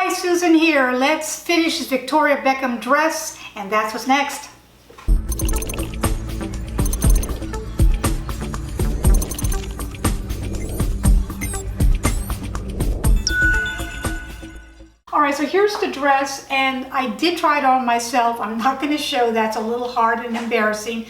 Hi, Susan here. Let's finish this Victoria Beckham dress, and that's what's next. All right, so here's the dress, and I did try it on myself. I'm not going to show, that's a little hard and embarrassing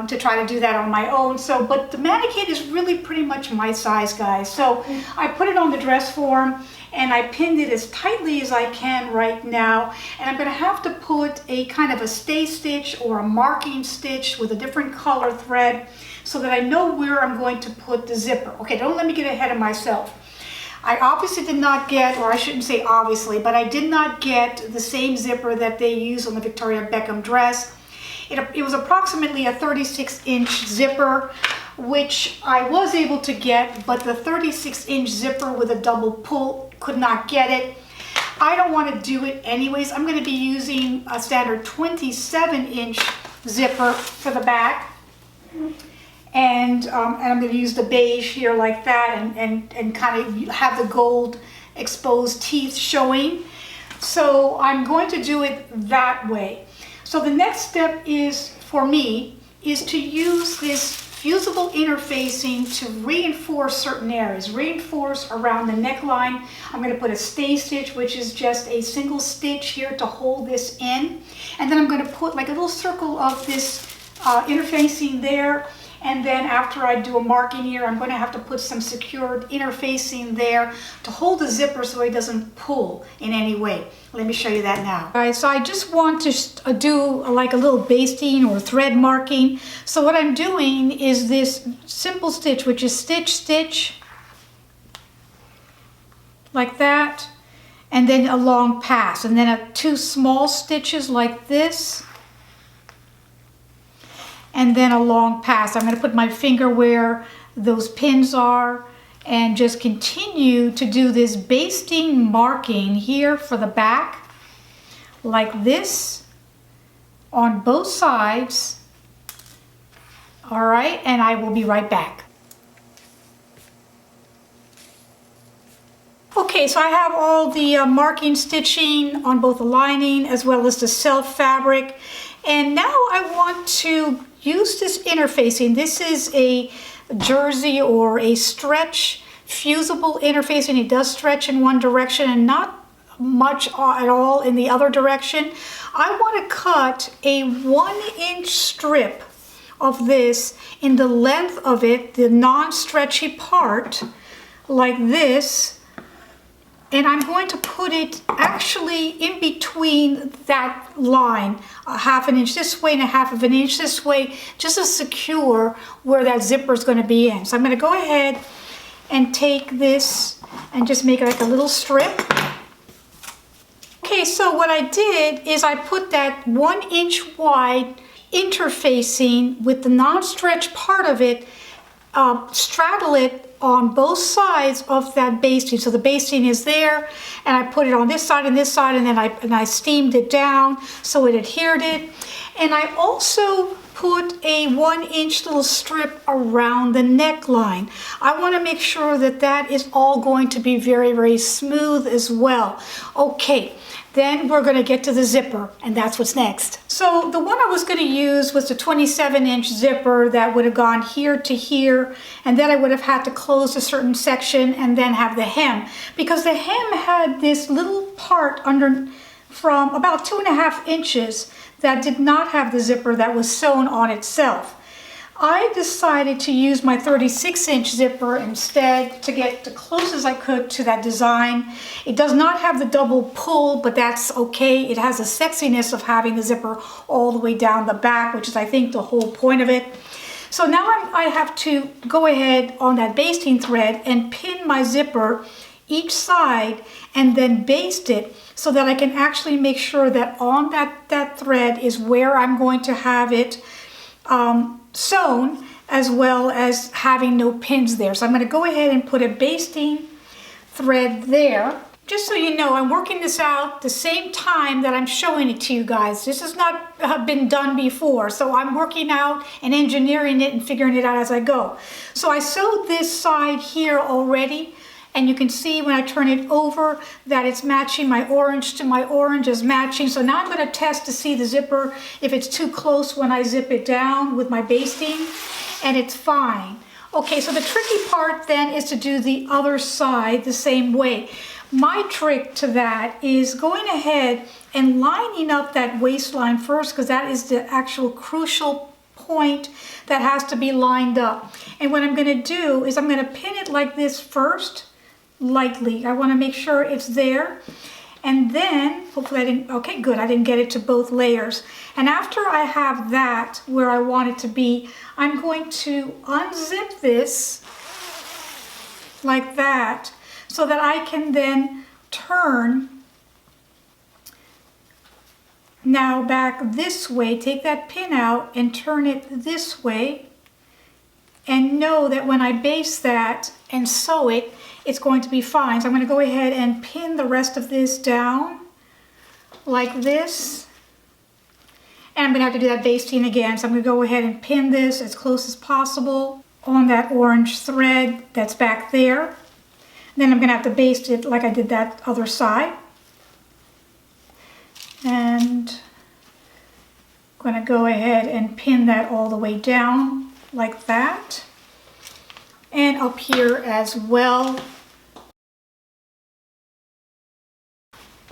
to try to do that on my own. So, but the mannequin is really pretty much my size, guys. So I put it on the dress form and I pinned it as tightly as I can right now. And I'm going to have to put a kind of a stay stitch or a marking stitch with a different color thread so that I know where I'm going to put the zipper. Okay, don't let me get ahead of myself. I obviously did not get, or I shouldn't say obviously, but I did not get the same zipper that they use on the Victoria Beckham dress. It was approximately a 36-inch zipper, which I was able to get, but the 36-inch zipper with a double pull could not get it. I don't want to do it anyways. I'm going to be using a standard 27-inch zipper for the back. And I'm going to use the beige here like that and kind of have the gold exposed teeth showing. So I'm going to do it that way. So the next step is, for me, is to use this fusible interfacing to reinforce certain areas. Reinforce around the neckline. I'm going to put a stay stitch, which is just a single stitch here to hold this in. And then I'm going to put like a little circle of this interfacing there. And then after I do a marking here, I'm going to have to put some secured interfacing there to hold the zipper so it doesn't pull in any way. Let me show you that now. All right, so I just want to do like a little basting or thread marking. So what I'm doing is this simple stitch, which is stitch, stitch, like that, and then a long pass, and then two small stitches like this, and then a long pass. I'm going to put my finger where those pins are and just continue to do this basting marking here for the back like this on both sides. All right, and I will be right back. Okay, so I have all the marking stitching on both the lining as well as the self fabric. And now I want to use this interfacing. This is a jersey or a stretch fusible interfacing. It does stretch in one direction and not much at all in the other direction. I want to cut a 1-inch strip of this in the length of it, the non-stretchy part, like this. And I'm going to put it actually in between that line, a 1/2 inch this way and a 1/2 inch this way, just to secure where that zipper is going to be in. So I'm going to go ahead and take this and just make it like a little strip. Okay, so what I did is I put that 1-inch wide interfacing with the non-stretch part of it, straddle it on both sides of that basting. So the basting is there, and I put it on this side and this side, and then I steamed it down so it adhered it. And I also put a 1-inch little strip around the neckline. I want to make sure that that is all going to be very, very smooth as well. Okay, then we're going to get to the zipper, and that's what's next. So the one I was going to use was the 27-inch zipper that would have gone here to here, and then I would have had to close a certain section and then have the hem, because the hem had this little part under from about 2.5 inches that did not have the zipper that was sewn on itself. I decided to use my 36-inch zipper instead to get as close as I could to that design. It does not have the double pull, but that's okay. It has the sexiness of having the zipper all the way down the back, which is, I think, the whole point of it. So now I have to go ahead on that basting thread and pin my zipper each side and then baste it so that I can actually make sure that on that thread is where I'm going to have it sewn, as well as having no pins there. So I'm going to go ahead and put a basting thread there. Just so you know, I'm working this out the same time that I'm showing it to you guys. This has not been done before, so I'm working out and engineering it and figuring it out as I go. So I sewed this side here already, And you can see when I turn it over that it's matching. My orange to my orange is matching. So now I'm going to test to see the zipper if it's too close when I zip it down with my basting, and it's fine. Okay, so the tricky part then is to do the other side the same way. My trick to that is going ahead and lining up that waistline first, because that is the actual crucial point that has to be lined up. And what I'm going to do is I'm going to pin it like this first, lightly. I want to make sure it's there. And then, hopefully I didn't, okay, good, I didn't get it to both layers. And after I have that where I want it to be, I'm going to unzip this like that so that I can then turn now back this way, take that pin out and turn it this way, and know that when I baste that and sew it, it's going to be fine. So I'm going to go ahead and pin the rest of this down like this. And I'm going to have to do that basting again. So I'm going to go ahead and pin this as close as possible on that orange thread that's back there. Then I'm going to have to baste it like I did that other side. And I'm going to go ahead and pin that all the way down like that. And up here as well.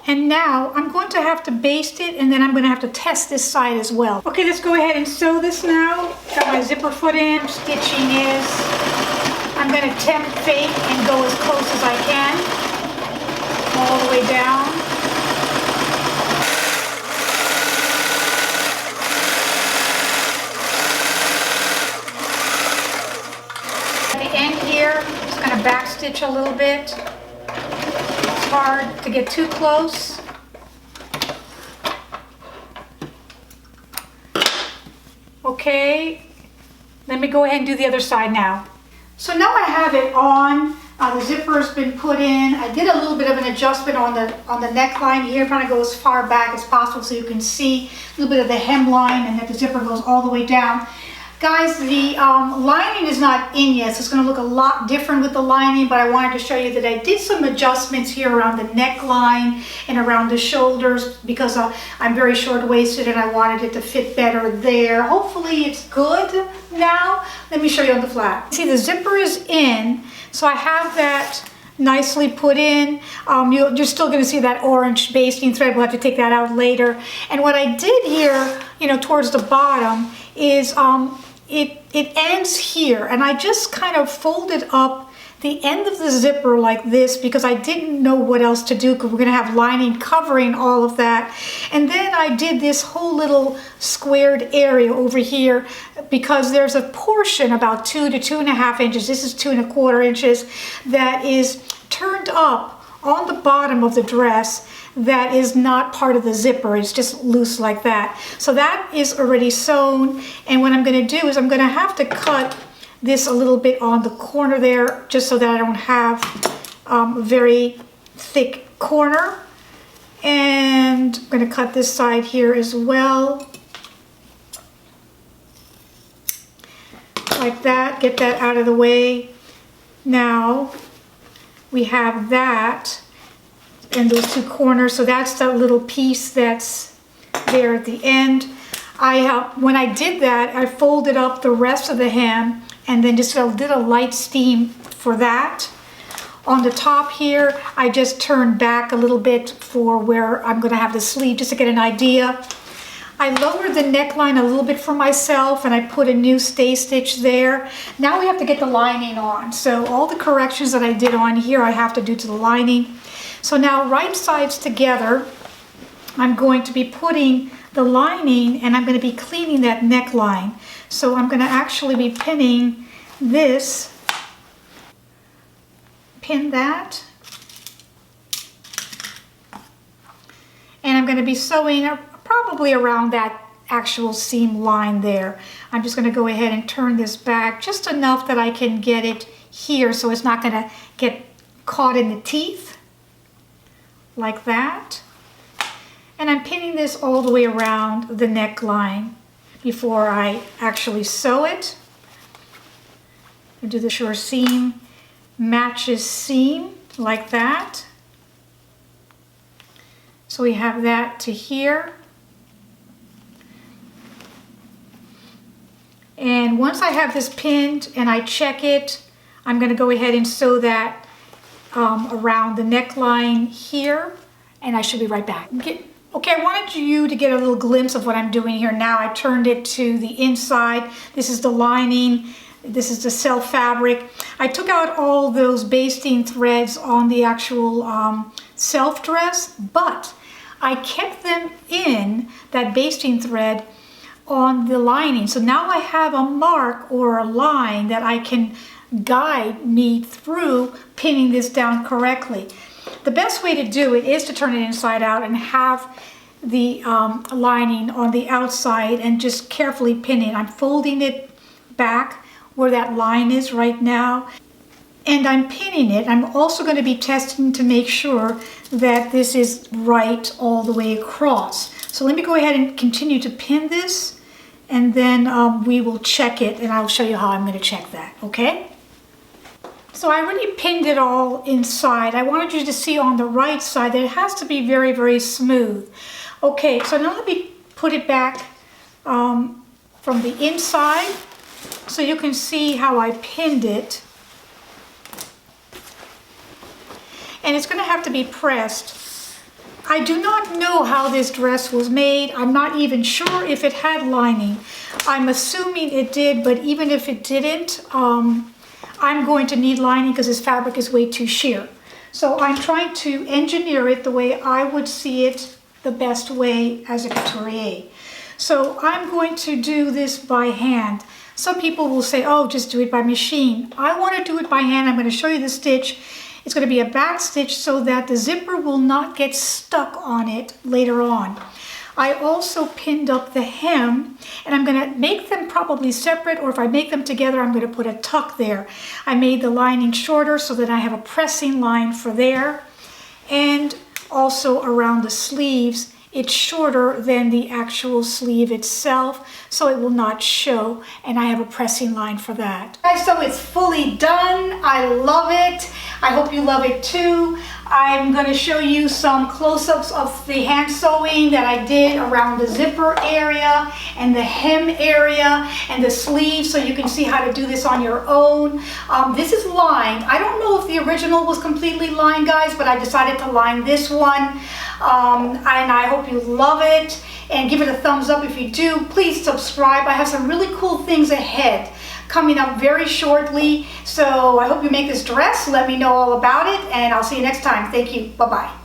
And now I'm going to have to baste it, and then I'm going to have to test this side as well. Okay, let's go ahead and sew this now. Got my zipper foot in. Stitching is, I'm going to tempt fate and go as close as I can, all the way down. At the end here, I'm just going to back stitch a little bit. It's hard to get too close. Okay, let me go ahead and do the other side now. So now I have it on. The zipper's been put in. I did a little bit of an adjustment on the neckline here, trying to go as far back as possible so you can see a little bit of the hemline and that the zipper goes all the way down. Guys, the lining is not in yet, so it's going to look a lot different with the lining, but I wanted to show you that I did some adjustments here around the neckline and around the shoulders because I'm very short-waisted and I wanted it to fit better there. Hopefully it's good now. Let me show you on the flat. See, the zipper is in, so I have that nicely put in. You're still going to see that orange basting thread. We'll have to take that out later. And what I did here, towards the bottom is it ends here, and I just kind of folded up the end of the zipper like this because I didn't know what else to do because we're going to have lining covering all of that. And then I did this whole little squared area over here because there's a portion about 2 to 2.5 inches, this is 2 1/4 inches, that is turned up on the bottom of the dress that is not part of the zipper. It's just loose like that. So that is already sewn, and what I'm going to do is I'm going to have to cut this a little bit on the corner there just so that I don't have a very thick corner. And I'm going to cut this side here as well. Like that. Get that out of the way. Now we have that and those two corners, so that's that little piece that's there at the end. When I did that, I folded up the rest of the hem and then just did a light steam for that. On the top here, I just turned back a little bit for where I'm going to have the sleeve, just to get an idea. I lowered the neckline a little bit for myself and I put a new stay stitch there. Now we have to get the lining on. So all the corrections that I did on here, I have to do to the lining. So now right sides together, I'm going to be putting the lining and I'm going to be cleaning that neckline. So I'm going to actually be pinning this, pin that, and I'm going to be sewing probably around that actual seam line there. I'm just going to go ahead and turn this back just enough that I can get it here so it's not going to get caught in the teeth. Like that. And I'm pinning this all the way around the neckline before I actually sew it. I do the short seam matches seam like that. So we have that to here. And once I have this pinned and I check it, I'm going to go ahead and sew that around the neckline here, and I should be right back. Okay, I wanted you to get a little glimpse of what I'm doing here now. I turned it to the inside. This is the lining. This is the self fabric. I took out all those basting threads on the actual self dress, but I kept them in that basting thread on the lining. So now I have a mark or a line that I can guide me through pinning this down correctly. The best way to do it is to turn it inside out and have the lining on the outside and just carefully pin it. I'm folding it back where that line is right now, and I'm pinning it. I'm also going to be testing to make sure that this is right all the way across. So let me go ahead and continue to pin this, and then we will check it, and I'll show you how I'm going to check that, okay? So I already pinned it all inside. I wanted you to see on the right side that it has to be very, very smooth. Okay, so now let me put it back from the inside so you can see how I pinned it. And it's going to have to be pressed. I do not know how this dress was made. I'm not even sure if it had lining. I'm assuming it did, but even if it didn't, I'm going to need lining because this fabric is way too sheer. So I'm trying to engineer it the way I would see it the best way as a couturier. So I'm going to do this by hand. Some people will say, oh, just do it by machine. I want to do it by hand. I'm going to show you the stitch. It's going to be a back stitch so that the zipper will not get stuck on it later on. I also pinned up the hem, and I'm going to make them probably separate, or if I make them together, I'm going to put a tuck there. I made the lining shorter so that I have a pressing line for there, and also around the sleeves, it's shorter than the actual sleeve itself, so it will not show, and I have a pressing line for that. Guys, so it's fully done. I love it. I hope you love it too. I'm going to show you some close-ups of the hand sewing that I did around the zipper area and the hem area and the sleeve, so you can see how to do this on your own. This is lined. I don't know if the original was completely lined, guys, but I decided to line this one. And I hope you love it, and give it a thumbs up if you do. Please subscribe. I have some really cool things ahead coming up very shortly. So I hope you make this dress. Let me know all about it, and I'll see you next time. Thank you. Bye-bye.